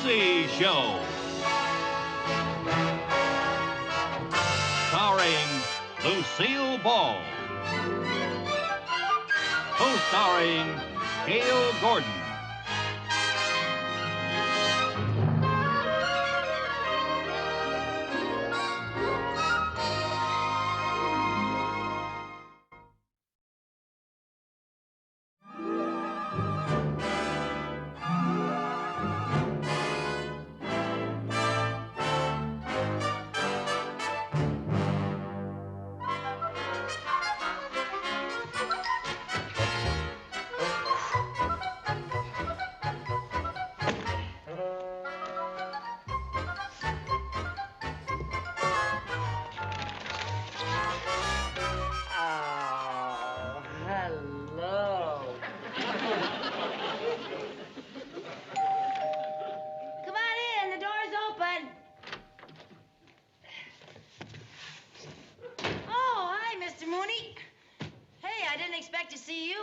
Lucy Show. Starring Lucille Ball. Co-starring Gail Gordon.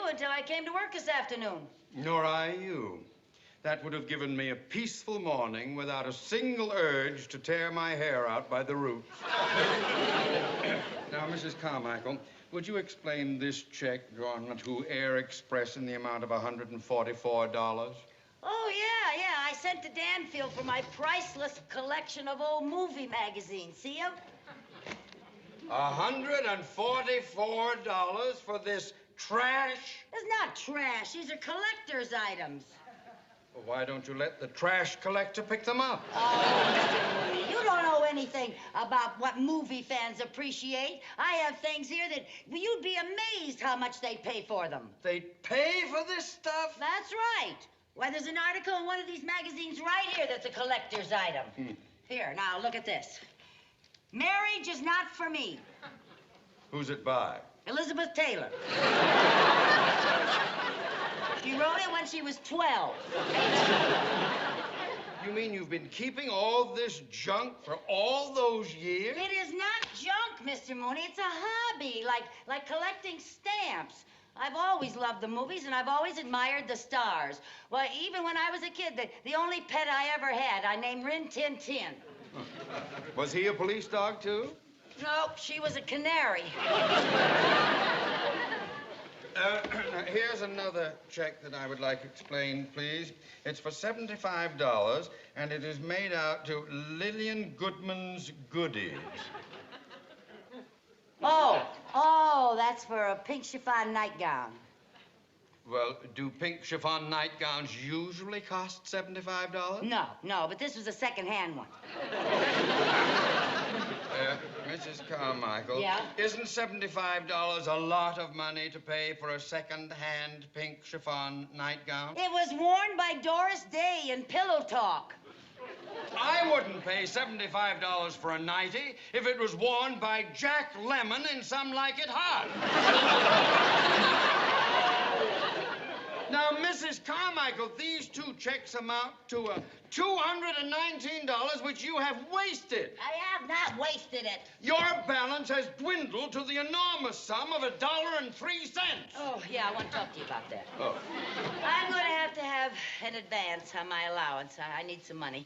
Until I came to work this afternoon. Nor I you. That would have given me a peaceful morning without a single urge to tear my hair out by the roots. Now, Mrs. Carmichael, would you explain this check drawn to Air Express in the amount of $144? Oh, yeah. I sent to Danfield for my priceless collection of old movie magazines. See 'em? $144 for this trash? It's not trash. These are collector's items. Well, why don't you let the trash collector pick them up? Oh, Mr. Mooney, you don't know anything about what movie fans appreciate. I have things here that you'd be amazed how much they pay for them. They pay for this stuff? That's right. Why, there's an article in one of these magazines right here that's a collector's item. Here, now, look at this. Marriage is not for me. Who's it by? Elizabeth Taylor. She wrote it when she was 12. You mean you've been keeping all this junk for all those years? It is not junk, Mr. Mooney. It's a hobby, like collecting stamps. I've always loved the movies, and I've always admired the stars. Well, even when I was a kid, the only pet I ever had, I named Rin Tin Tin. Was he a police dog, too? Nope, she was a canary. Here's another check that I would like explained, please. It's for $75, and it is made out to Lillian Goodman's Goodies. Oh, that's for a pink chiffon nightgown. Well, do pink chiffon nightgowns usually cost $75? No, but this was a second-hand one. Mrs. Carmichael. Yeah? Isn't $75 a lot of money to pay for a second-hand pink chiffon nightgown? It was worn by Doris Day in Pillow Talk. I wouldn't pay $75 for a nightie if it was worn by Jack Lemmon in Some Like It Hot. Now, Mrs. Carmichael, these two checks amount to $219, which you have wasted. I have not wasted it. Your balance has dwindled to the enormous sum of $1.03. Oh, yeah, I want to talk to you about that. Oh. I'm going to have an advance on my allowance. I need some money.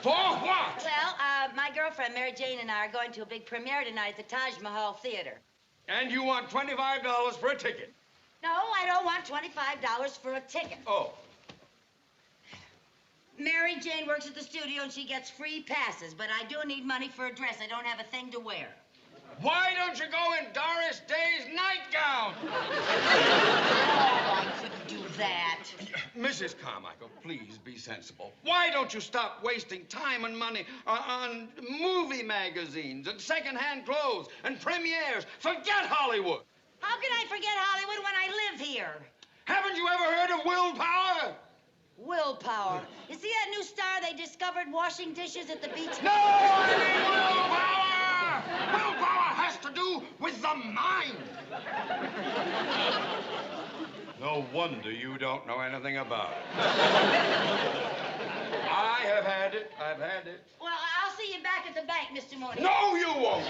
For what? Well, my girlfriend, Mary Jane, and I are going to a big premiere tonight at the Taj Mahal Theater. And you want $25 for a ticket? No, I don't want $25 for a ticket. Oh. Mary Jane works at the studio, and she gets free passes, but I do need money for a dress. I don't have a thing to wear. Why don't you go in Doris Day's nightgown? Oh, I couldn't do that. Mrs. Carmichael, please be sensible. Why don't you stop wasting time and money on movie magazines and second-hand clothes and premieres? Forget Hollywood. How can I forget Hollywood when I live here? Haven't you ever heard of willpower? Willpower. You see that new star they discovered washing dishes at the beach? No, I mean willpower! Willpower has to do with the mind. No wonder you don't know anything about it. I have had it. I've had it. Well, I'll see you back at the bank, Mr. Mooney. No, you won't.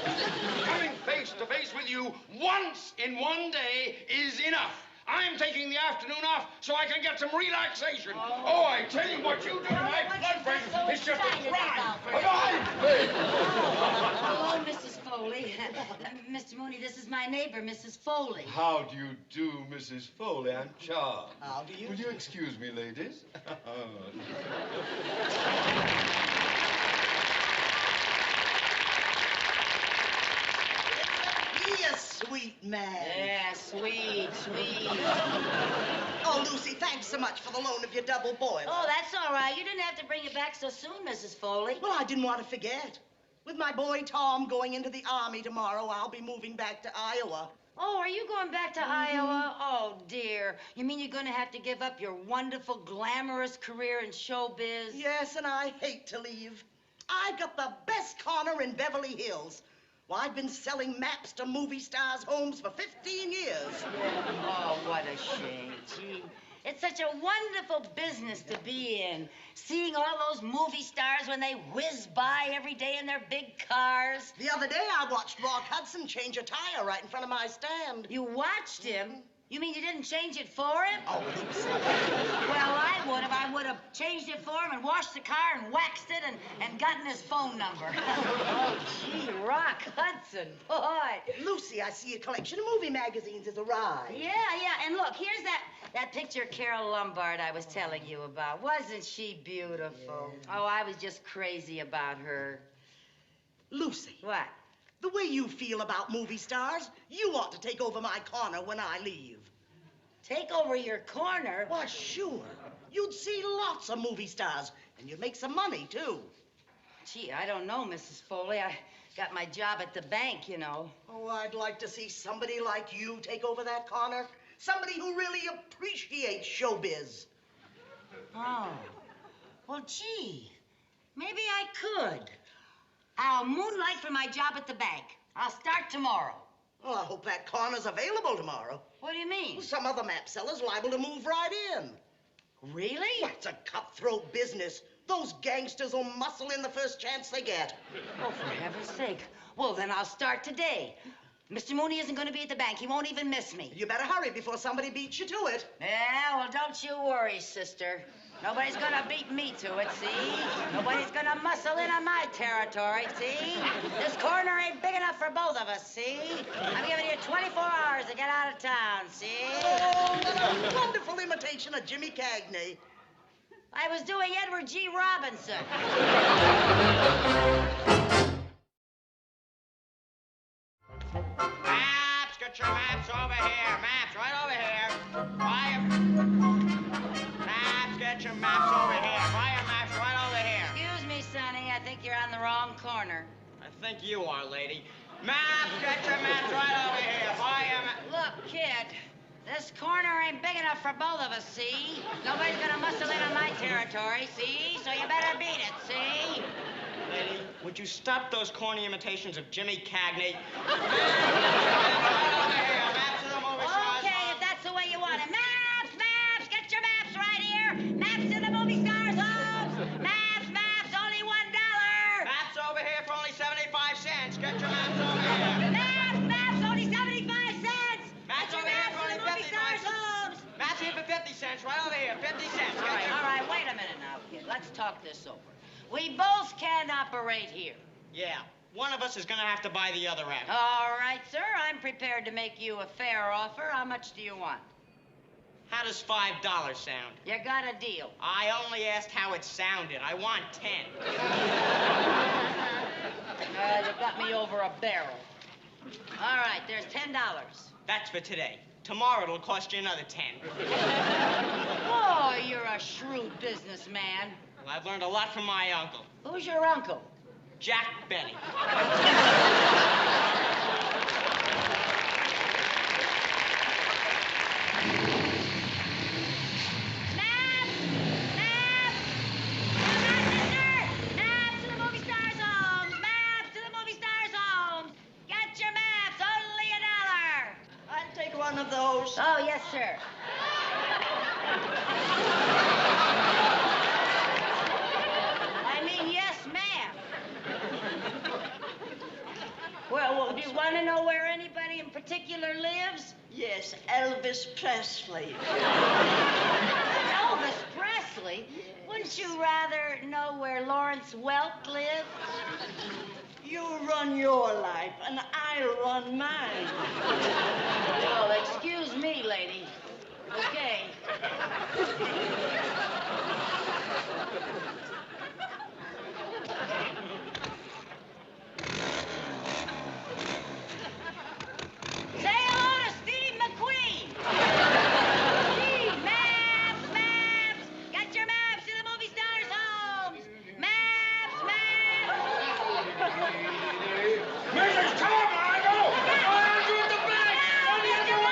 Coming face to face with you once in one day is enough. I'm taking the afternoon off so I can get some relaxation. Oh, I tell you what you do tonight, blood pressure, it's just a crime. But I pay. Hello, Mrs. Foley. Mr. Mooney, this is my neighbor, Mrs. Foley. How do you do, Mrs. Foley? I'm Charles. How do you? Will you excuse me, ladies? He a sweet man. Yeah, sweet, sweet. Oh, Lucy, thanks so much for the loan of your double boiler. Oh, that's all right. You didn't have to bring it back so soon, Mrs. Foley. Well, I didn't want to forget. With my boy Tom going into the Army tomorrow, I'll be moving back to Iowa. Oh, are you going back to Iowa? Oh, dear. You mean you're going to have to give up your wonderful, glamorous career in showbiz? Yes, and I hate to leave. I've got the best corner in Beverly Hills. Well, I've been selling maps to movie stars' homes for 15 years. Oh, what a shame. Gee, it's such a wonderful business to be in. Seeing all those movie stars when they whiz by every day in their big cars. The other day, I watched Rock Hudson change a tire right in front of my stand. You watched him? You mean you didn't change it for him? Oh, Lucy. Well, I would have. I would have changed it for him and washed the car and waxed it and gotten his phone number. Oh, gee, Rock Hudson, boy. Lucy, I see a collection of movie magazines has arrived. Yeah, and look, here's that picture of Carol Lombard I was telling you about. Wasn't she beautiful? Yeah. Oh, I was just crazy about her. Lucy. What? The way you feel about movie stars, you ought to take over my corner when I leave. Take over your corner? Why, sure. You'd see lots of movie stars, and you'd make some money, too. Gee, I don't know, Mrs. Foley. I got my job at the bank, you know. Oh, I'd like to see somebody like you take over that corner. Somebody who really appreciates showbiz. Oh. Well, gee, maybe I could. I'll moonlight for my job at the bank. I'll start tomorrow. Well, I hope that corner's available tomorrow. What do you mean? Well, some other map seller's liable to move right in. Really? Well, it's a cutthroat business. Those gangsters will muscle in the first chance they get. Oh, for heaven's sake. Well, then I'll start today. Mr. Mooney isn't going to be at the bank. He won't even miss me. You better hurry before somebody beats you to it. Yeah, well, don't you worry, sister. Nobody's gonna beat me to it, see? Nobody's gonna muscle in on my territory, see? This corner ain't big enough for both of us, see? I'm giving you 24 hours to get out of town, see? Oh, what a wonderful imitation of Jimmy Cagney. I was doing Edward G. Robinson. Maps, get your maps over here. Maps, right over here. Maps, get your maps over here. Buy your maps right over here. Excuse me, Sonny. I think you're on the wrong corner. I think you are, lady. Maps, get your maps right over here. Buy your maps. Look, kid. This corner ain't big enough for both of us, see? Nobody's gonna muscle in on my territory, see? So you better beat it, see? Lady, would you stop those corny imitations of Jimmy Cagney? Okay, if that's the way you want it. Maps, maps, get your maps right here. Maps to the movie stars' homes. Maps, maps, only $1. Maps over here for only 75 cents. Get your maps over here. Maps, maps, only 75 cents. Maps Get your over here maps for to only the movie 55 stars' cents. homes. Maps here for 50 cents. Right over here. 50 cents. All right, wait a minute now, kid. Let's talk this over. We both can't operate here. Yeah. One of us is going to have to buy the other out. All right, sir. I'm prepared to make you a fair offer. How much do you want? How does $5 sound? You got a deal. I only asked how it sounded. I want 10. You got me over a barrel. All right, there's $10. That's for today. Tomorrow it'll cost you another 10. Oh, you're a shrewd businessman. Well, I've learned a lot from my uncle, Who's your uncle? Jack Benny. One of those. Oh, yes, sir. I mean, yes, ma'am. Well, do you want to know where anybody in particular lives? Yes, Elvis Presley. Elvis Presley? Wouldn't you rather know where Lawrence Welk lived? You run your life, and I'll run mine. Well, excuse me, lady. Okay. Say hello to Steve McQueen. Steve, maps, maps. Got your maps to the movie stars' homes. Maps, maps. Mrs. Carmichael! I'm doing the back! What are you doing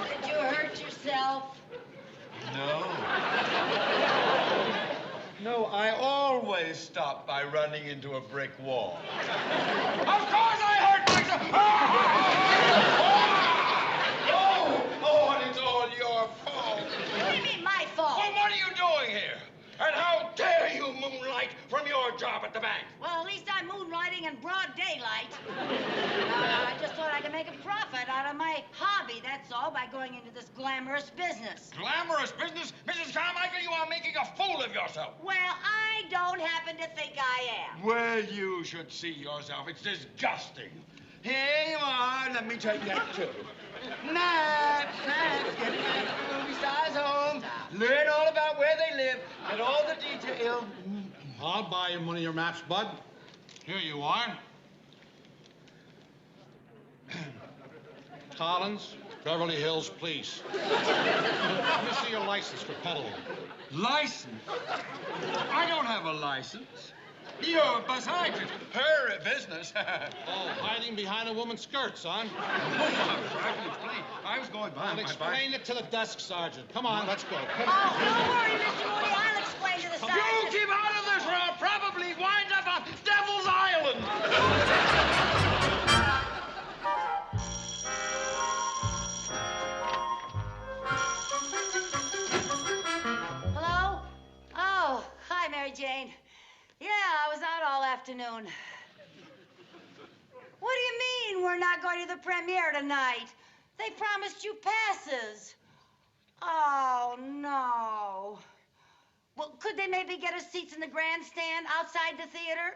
Did you hurt yourself? No. No, I always stop by running into a brick wall. Of course I hurt myself! Oh, and it's all your fault. What do you mean, my fault? Well, what are you doing here? And how dare you moonlight from your job at the bank? Well, at least I'm moonlighting in broad daylight. I just thought I could make a profit out of my hobby, that's all, by going into this glamorous business. Glamorous business? Mrs. Carmichael, you are making a fool of yourself. Well, I don't happen to think I am. Well, you should see yourself. It's disgusting. Here you are. Let me take that, too. Naps, get the movie stars home. Learn all about where they live. Get all the details. I'll buy him one of your maps, Bud. Here you are. Collins, Beverly Hills Police. Let me see your license for peddling. License? I don't have a license. You're beside it. Her business. Oh, hiding behind a woman's skirts, son. I can explain. I was going by Well, my explain it to the desk sergeant. Come on, let's go. Oh, don't worry, Mr. Mooney. I'll explain to the sergeant. You keep out of this or I'll probably wind up on Devil's Island. Hello? Oh, hi, Mary Jane. Yeah, I was out all afternoon. What do you mean we're not going to the premiere tonight? They promised you passes. Oh, no. Well, could they maybe get us seats in the grandstand outside the theater?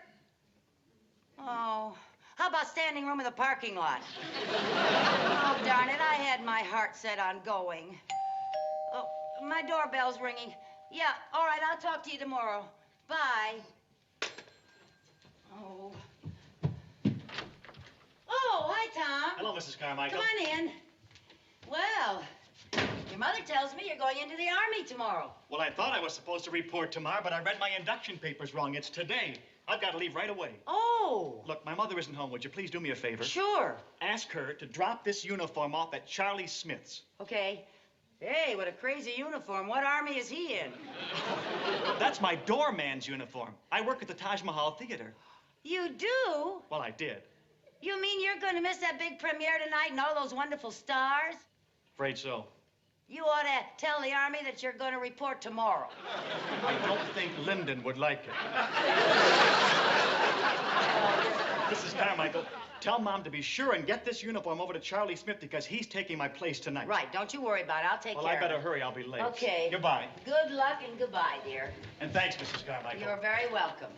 Oh, how about standing room in the parking lot? Oh, darn it, I had my heart set on going. Oh, my doorbell's ringing. Yeah, all right, I'll talk to you tomorrow. Bye. Oh. Oh, hi, Tom. Hello, Mrs. Carmichael. Come on in. Well, your mother tells me you're going into the Army tomorrow. Well, I thought I was supposed to report tomorrow, but I read my induction papers wrong. It's today. I've got to leave right away. Oh. Look, my mother isn't home. Would you please do me a favor? Sure. Ask her to drop this uniform off at Charlie Smith's. Okay. Hey, what a crazy uniform. What army is he in? That's my doorman's uniform. I work at the Taj Mahal Theater. You do? Well, I did. You mean you're going to miss that big premiere tonight and all those wonderful stars? Afraid so. You ought to tell the Army that you're going to report tomorrow. I don't think Lyndon would like it. Mrs. Carmichael, tell Mom to be sure and get this uniform over to Charlie Smith because he's taking my place tonight. Right, don't you worry about it. I'll take Well, care I better of it. hurry. I'll be late. Okay. Goodbye. Good luck and goodbye, dear. And thanks, Mrs. Carmichael. You're very welcome.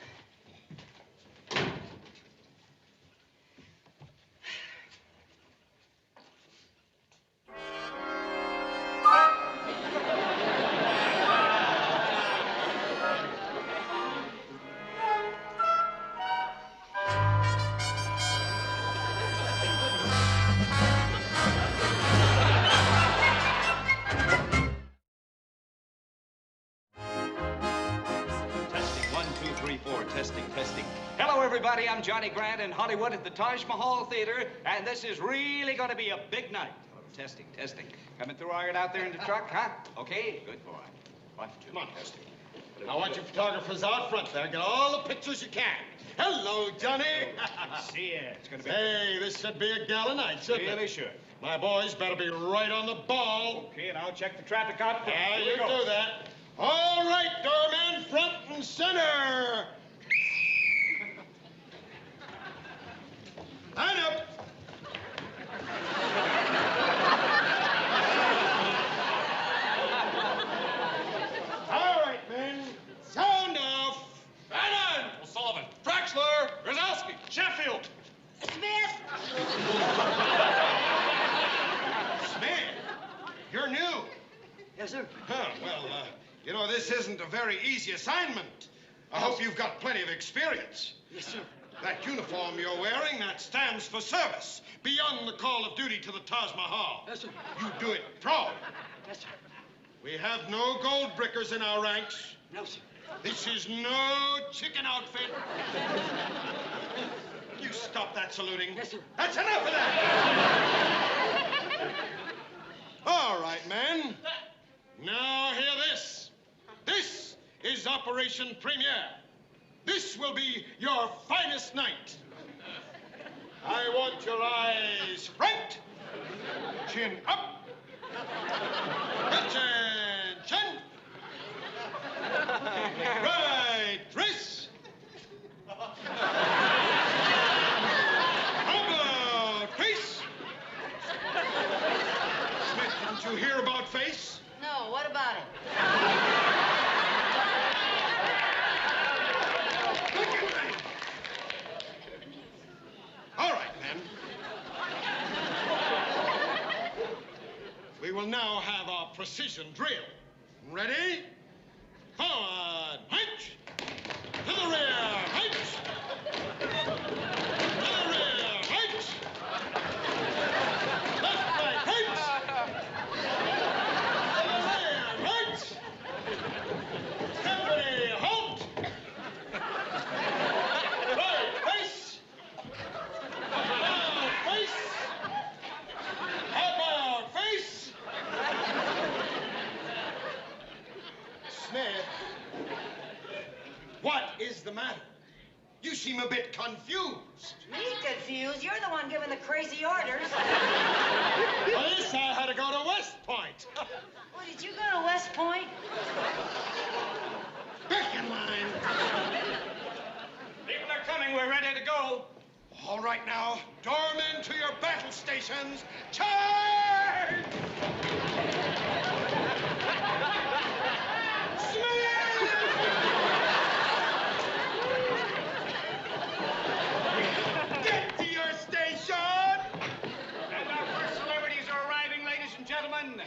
Testing, 1, 2, 3, 4, testing, testing. Hello, everybody. I'm Johnny Grant in Hollywood at the Taj Mahal Theater, and this is really going to be a big night. Testing, testing. Coming through iron out there in the truck, huh? Okay, good boy. 1, 2, Come on. testing. I want you photographers out front there. Get all the pictures you can. Hello, Johnny. See ya. It's going to be Hey, this should be a gala night, shouldn't really it? should. My boys better be right on the ball. Okay, and I'll check the traffic out. Ah, you do that. All right, doorman, front and center. Line up. All right, men. Sound off. Bannon! O'Sullivan. Traxler. Grzowski. Sheffield. Smith! Smith, you're new. Yes, sir. Huh, well, you know, this isn't a very easy assignment. I hope you've got plenty of experience. Yes, sir. That uniform you're wearing, that stands for service, beyond the call of duty to the Taj Mahal. Yes, sir. You do it proud. Yes, sir. We have no gold brickers in our ranks. No, sir. This is no chicken outfit. You stop that saluting. Yes, sir. That's enough of that. All right, men. Now hear this. This is Operation Premiere. This will be your finest night. I want your eyes front, chin up, attention. Right wrist. How about face? Smith, didn't you hear about face? No, what about it? All right, men. We will now have our precision drill. Ready? Forward, march. To the rear, march. To the rear, march. Left, right, march. To the rear, march. Steady, halt. Right, face. About face. About face. Smith, what is the matter? You seem a bit confused. Me confused? You're the one giving the crazy orders. Police, I had to go to West Point. Well, did you go to West Point? Back in line. People are coming. We're ready to go. All right now, doormen to your battle stations. Charge! Get to your station! And our first celebrities are arriving, ladies and gentlemen.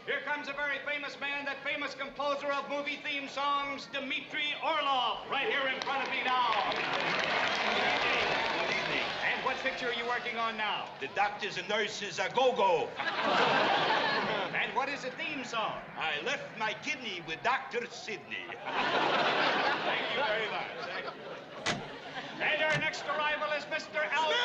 Here comes a very famous man, that famous composer of movie theme songs, Dmitri Orlov, right here in front of me now. Good evening. Good evening. And what picture are you working on now? The doctors and nurses are go-go. And what is the theme song? I left my kidney with Dr. Sidney. Thank you very much. And our next arrival is Mr. Alvin.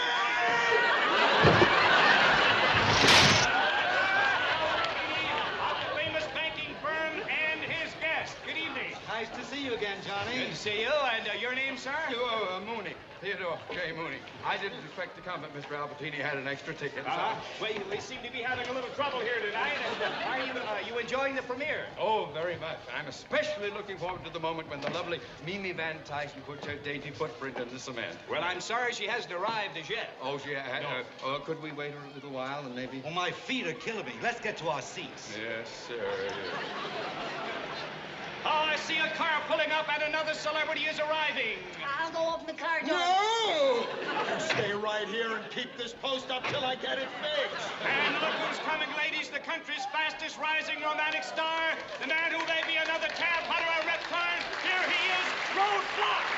Of the famous banking firm and his guest. Good evening. Nice to see you again, Johnny. Good to see you. And your name, sir? Mooney. Theodore J. Mooney. I didn't expect to come, but Mr. Albertini had an extra ticket. Well, we seem to be having a little trouble here tonight. And, are you enjoying the premiere? Oh, very much. I'm especially looking forward to the moment when the lovely Mimi Van Tyson puts her dainty footprint in the cement. Well, I'm sorry she hasn't arrived as yet. Oh, she had. Could we wait a little while and maybe? Oh, my feet are killing me. Let's get to our seats. Yes, sir. Oh, I see a car pulling up and another celebrity is arriving. I'll go open the car door. No! You stay right here and keep this post up till I get it fixed. And look who's coming, ladies, the country's fastest rising romantic star, the man who may be another tab hunter or reptile. Here he is, Roadblock.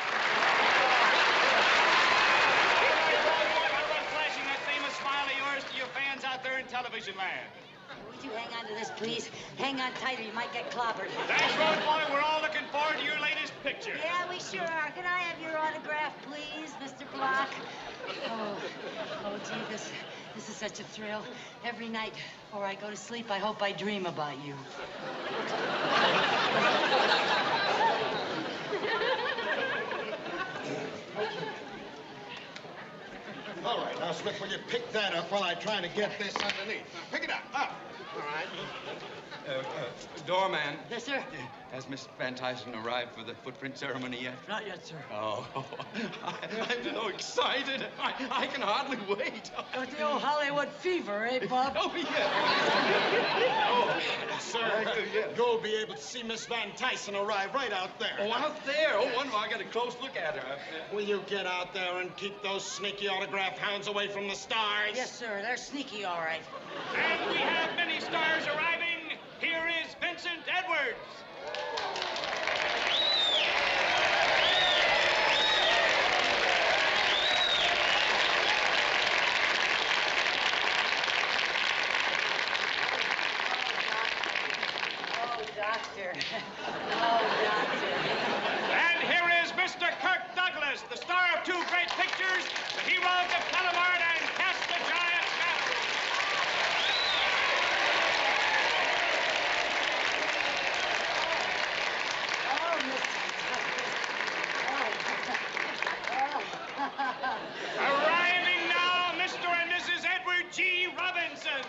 Run flashing that famous smile of yours to your fans out there in television land. Would you hang on to this, please? Hang on tight or you might get clobbered. Thanks, Road Boy. We're all looking forward to your latest picture. Yeah, we sure are. Can I have your autograph, please, Mr. Block? Oh, gee, this is such a thrill. Every night before I go to sleep, I hope I dream about you. All right, now, Smith, will you pick that up while I try to get this underneath? Pick it up. Up. All right. Doorman. Yes, sir. Has Miss Van Tyson arrived for the footprint ceremony yet? Not yet, sir. Oh, I'm so excited. I can hardly wait. Got the old Hollywood fever, eh, Bob? Oh, yeah. Sir, you'll be able to see Miss Van Tyson arrive right out there. Oh, out there. Oh, one more. I got a close look at her. Will you get out there and keep those sneaky autograph hounds away from the stars? Yes, sir. They're sneaky, all right. And we have many stars arriving. Here is Vincent Edwards. Doctor. Oh, doctor. And here is Mr. Kirk Douglas, the star of two great pictures, the hero of the Calamard and Cast the Giant Battle. Oh, Mr. Douglas. Arriving now, Mr. and Mrs. Edward G. Robinson.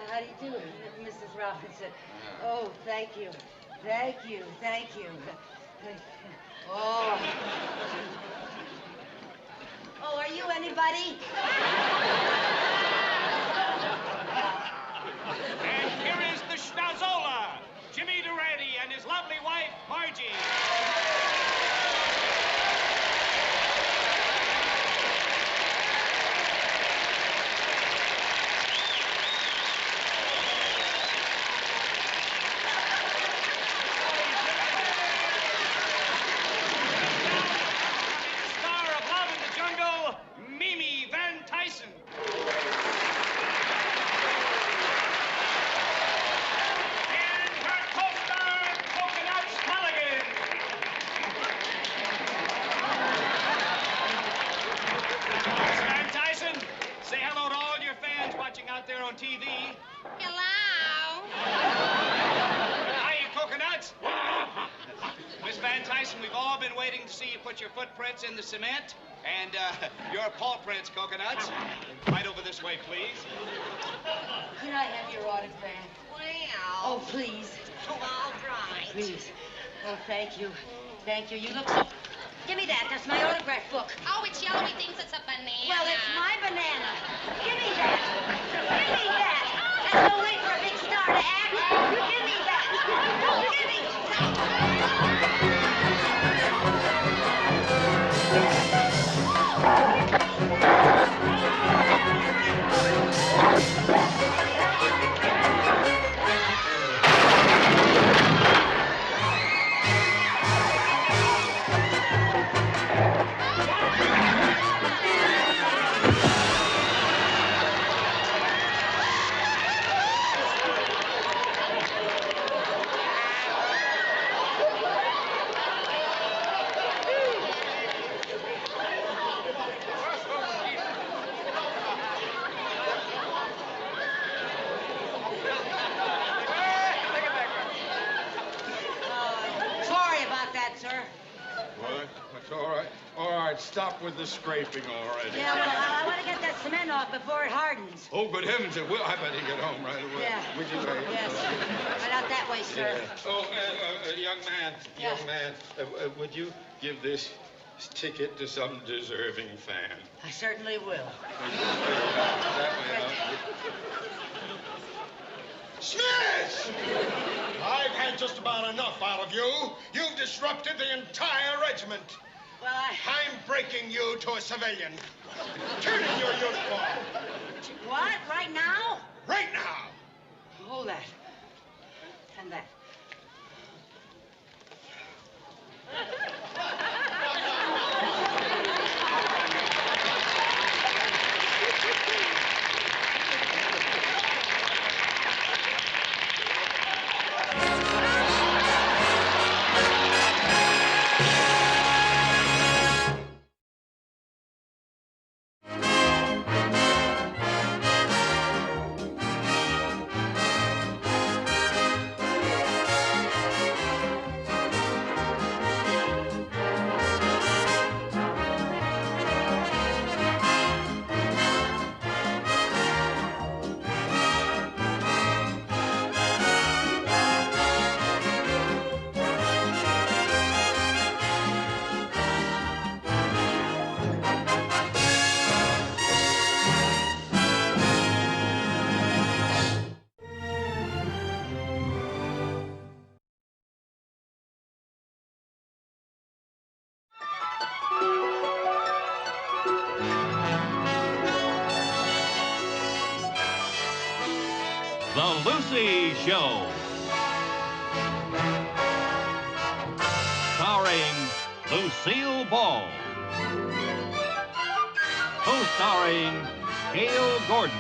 How do you do, Mrs. Robinson? Oh, thank you. Thank you. Thank you. Oh. Oh, are you anybody? And here is the Schnauzola, Jimmy Durante and his lovely wife, Margie. TV. Hello? Hiya, Coconuts. Miss Van Tyson, we've all been waiting to see you put your footprints in the cement. And your paw prints, Coconuts. Right over this way, please. Can I have your autograph? Well. Oh, please. All right. Please. Oh, thank you. Thank you. You look so... Give me that. That's my autograph book. Oh, it's yellow. He thinks it's a banana. Well, it's my banana. Give me that. Give me that. That's no way for a big star to act. Give me that. Give me Stop with the scraping already. Yeah, well, I want to get that cement off before it hardens. Oh, good heavens, it will. I better get home right away. Yeah. Would you? Yes. Right out that way, sir. Yeah. Oh, young man, Yeah. young man, would you give this ticket to some deserving fan? I certainly will. That way out. Smith! I've had just about enough out of you. You've disrupted the entire regiment. Well, I'm breaking you to a civilian. Turn in your uniform. What? Right now? Right now. Hold that. And that. Lucy Show. Starring Lucille Ball. Co-starring Gail Gordon.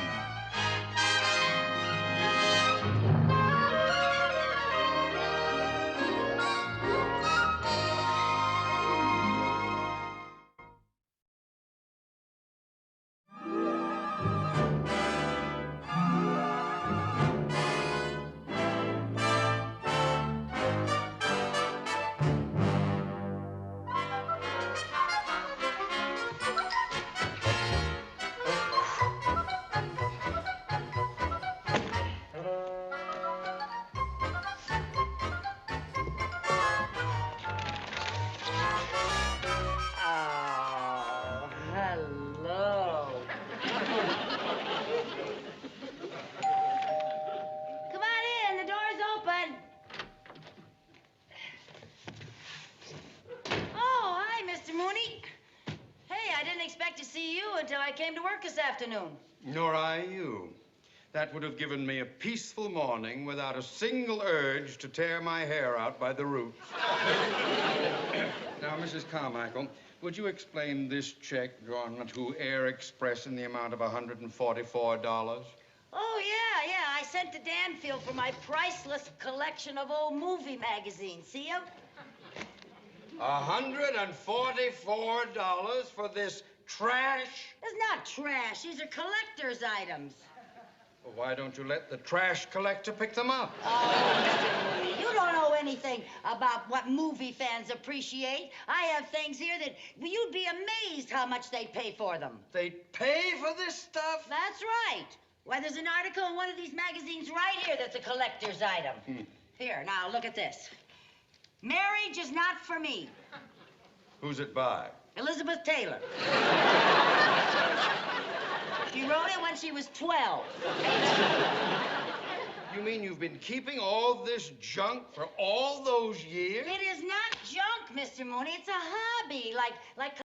Oh, hello. Come on in, the door's open. Oh, hi, Mr. Mooney. Hey, I didn't expect to see you until I came to work this afternoon. Nor I you. That would have given me a peaceful morning without a single urge to tear my hair out by the roots. Now, Mrs. Carmichael, would you explain this check drawn to Air Express in the amount of $144? Oh, yeah. I sent to Danfield for my priceless collection of old movie magazines. See 'em? $144 for this trash? It's not trash. These are collector's items. Well, why don't you let the trash collector pick them up? Oh, Mr. Mooney, you don't know anything about what movie fans appreciate. I have things here that you'd be amazed how much they pay for them. They pay for this stuff? That's right. Why, there's an article in one of these magazines right here that's a collector's item. Here, now, look at this. Marriage is not for me. Who's it by? Elizabeth Taylor. She wrote it when she was 12. You mean you've been keeping all this junk for all those years? It is not junk, Mr. Mooney. It's a hobby, like